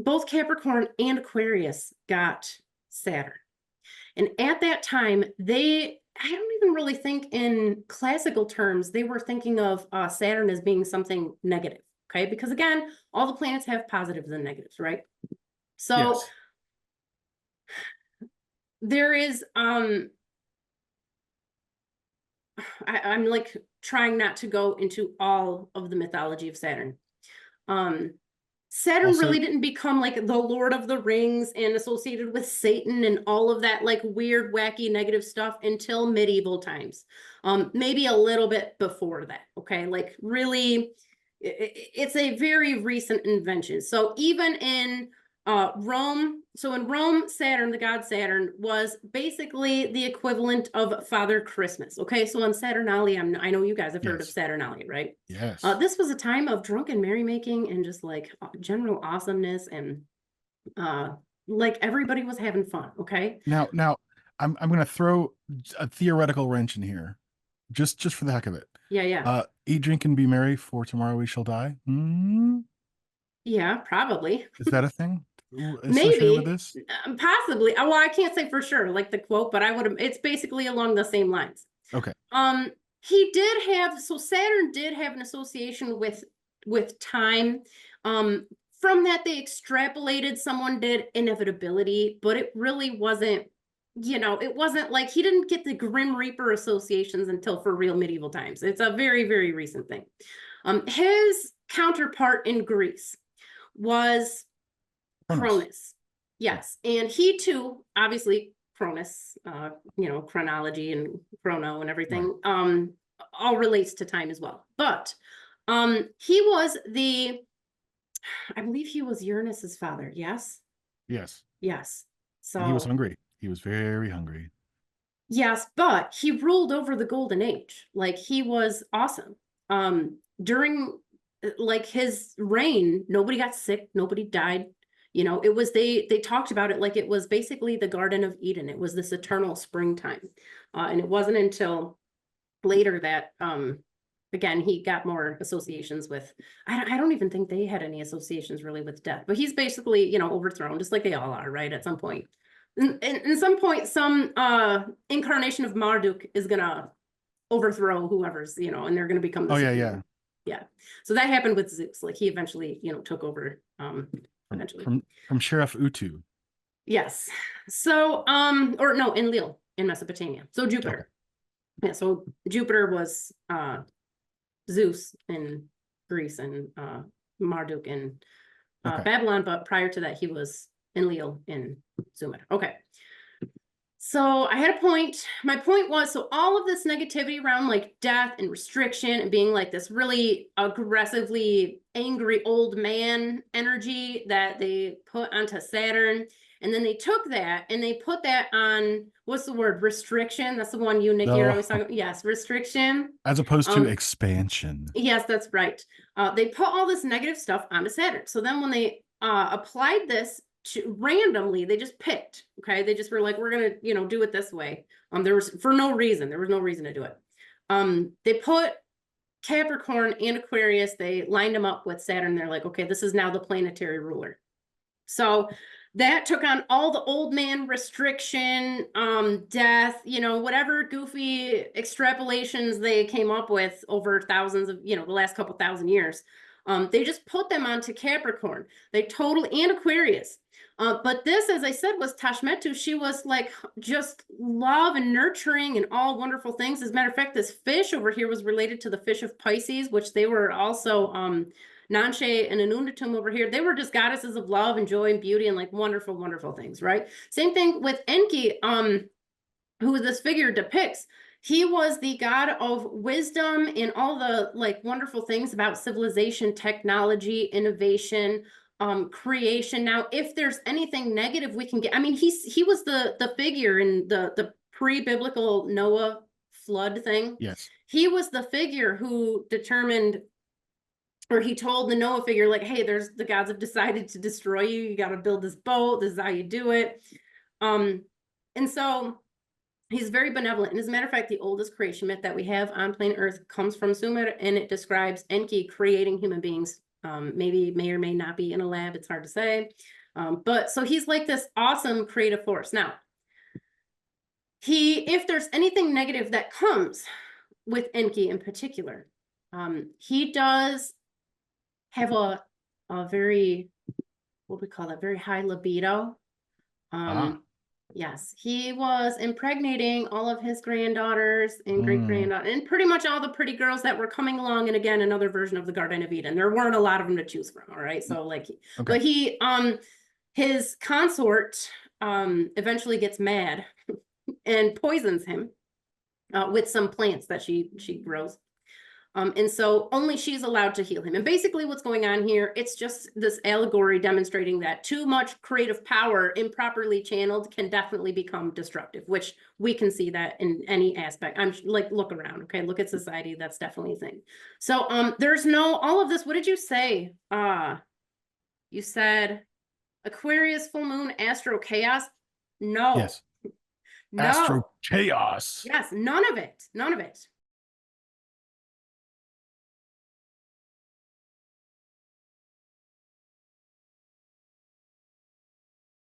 both Capricorn and Aquarius got Saturn. And at that time, I don't even really think in classical terms, they were thinking of Saturn as being something negative. Okay. Because again, all the planets have positives and negatives, right? So Yes. there is, I'm like trying not to go into all of the mythology of Saturn. Saturn Also, really didn't become like the Lord of the Rings and associated with Satan and all of that like weird, wacky, negative stuff until medieval times. Maybe a little bit before that. Okay. Like really, it's a very recent invention. So even in Rome, so in Rome, Saturn, the god Saturn, was basically the equivalent of Father Christmas. Okay, so on Saturnalia, I know you guys have heard of yes. Saturnalia, right? Yes. This was a time of drunken merrymaking and just like general awesomeness, and like everybody was having fun. Okay. Now, I'm going to throw a theoretical wrench in here, just for the heck of it. Yeah, yeah. Eat, drink, and be merry, for tomorrow we shall die. Yeah, probably. Is that a thing associated with Maybe, this? possibly. Well, I can't say for sure, like the quote, but I would have, it's basically along the same lines. Okay. He did have, so Saturn did have an association with time. From that they extrapolated, someone did inevitability, but it really wasn't, it wasn't like he didn't get the Grim Reaper associations until for real medieval times. It's a very, very recent thing. His counterpart in Greece was Cronus. Cronus. Yes. And he too, obviously, Cronus, chronology and chrono and everything, Right. all relates to time as well. But he was I believe he was Uranus's father. Yes. Yes. Yes. And he was So hungry. He was very hungry. yes, but he ruled over the golden age. Like he was awesome. During like his reign, nobody got sick, nobody died. It was they talked about it like it was basically the Garden of Eden. It was this eternal springtime. And it wasn't until later that again he got more associations with I don't even think they had any associations really with death, but he's basically, overthrown just like they all are, right? At some point. And some point, some incarnation of Marduk is gonna overthrow whoever's, and they're gonna become the Oh yeah, superior. yeah. Yeah. So that happened with Zeus. Like he eventually, took over. From Eventually. from from Sheriff Utu. Yes. So or no, Enlil in Mesopotamia. So Okay. Jupiter. Yeah. So Jupiter was Zeus in Greece and Marduk in Okay. Babylon, but prior to that, he was Enlil in Sumer. Okay. So I had a point. My point was, so all of this negativity around like death and restriction and being like this really aggressively angry old man energy that they put onto Saturn. And then they took that and they put that on, what's the word? Restriction. That's the one you, Nikki, are No, always talking about. Yes, restriction. as opposed to expansion. Yes, that's right. They put all this negative stuff onto Saturn. So then when they applied this randomly, they just picked, okay? They just were like, we're going to, do it this way. There was no reason to do it. They put Capricorn and Aquarius, they lined them up with Saturn. They're like, okay, this is now the planetary ruler. So that took on all the old man restriction, death, whatever goofy extrapolations they came up with over thousands of, the last couple thousand years. They just put them onto Capricorn. They totally, and Aquarius. But this, as I said, was Tashmetu. She was like just love and nurturing and all wonderful things. As a matter of fact, this fish over here was related to the fish of Pisces, which they were also Nanshe and Anundatum over here. They were just goddesses of love and joy and beauty and like wonderful, wonderful things, right? Same thing with Enki, who this figure depicts. He was the god of wisdom and all the like wonderful things about civilization, technology, innovation, creation. Now, if there's anything negative we can get, I mean, he was the figure in the pre-biblical Noah flood thing. Yes. He was the figure who determined, or he told the Noah figure, like, hey, there's the gods have decided to destroy you. You got to build this boat. This is how you do it. And so he's very benevolent. And as a matter of fact, the oldest creation myth that we have on planet Earth comes from Sumer, and it describes Enki creating human beings Maybe may or may not be in a lab. It's hard to say. But so he's like this awesome creative force. Now, if there's anything negative that comes with Enki in particular, he does have a very, what we call that, very high libido. Yes, he was impregnating all of his granddaughters and great-granddaughters, and pretty much all the pretty girls that were coming along. And again, another version of the Garden of Eden. There weren't a lot of them to choose from. All right, so like, but his consort eventually gets mad and poisons him with some plants that she grows. And so only she's allowed to heal him. And basically what's going on here, it's just this allegory demonstrating that too much creative power improperly channeled can definitely become destructive, which we can see that in any aspect. I'm like, look around, okay? Look at society. That's definitely a thing. So there's all of this. What did you say? You said Aquarius, full moon, astro chaos. No. Yes. No. Astro chaos. Yes, none of it. None of it.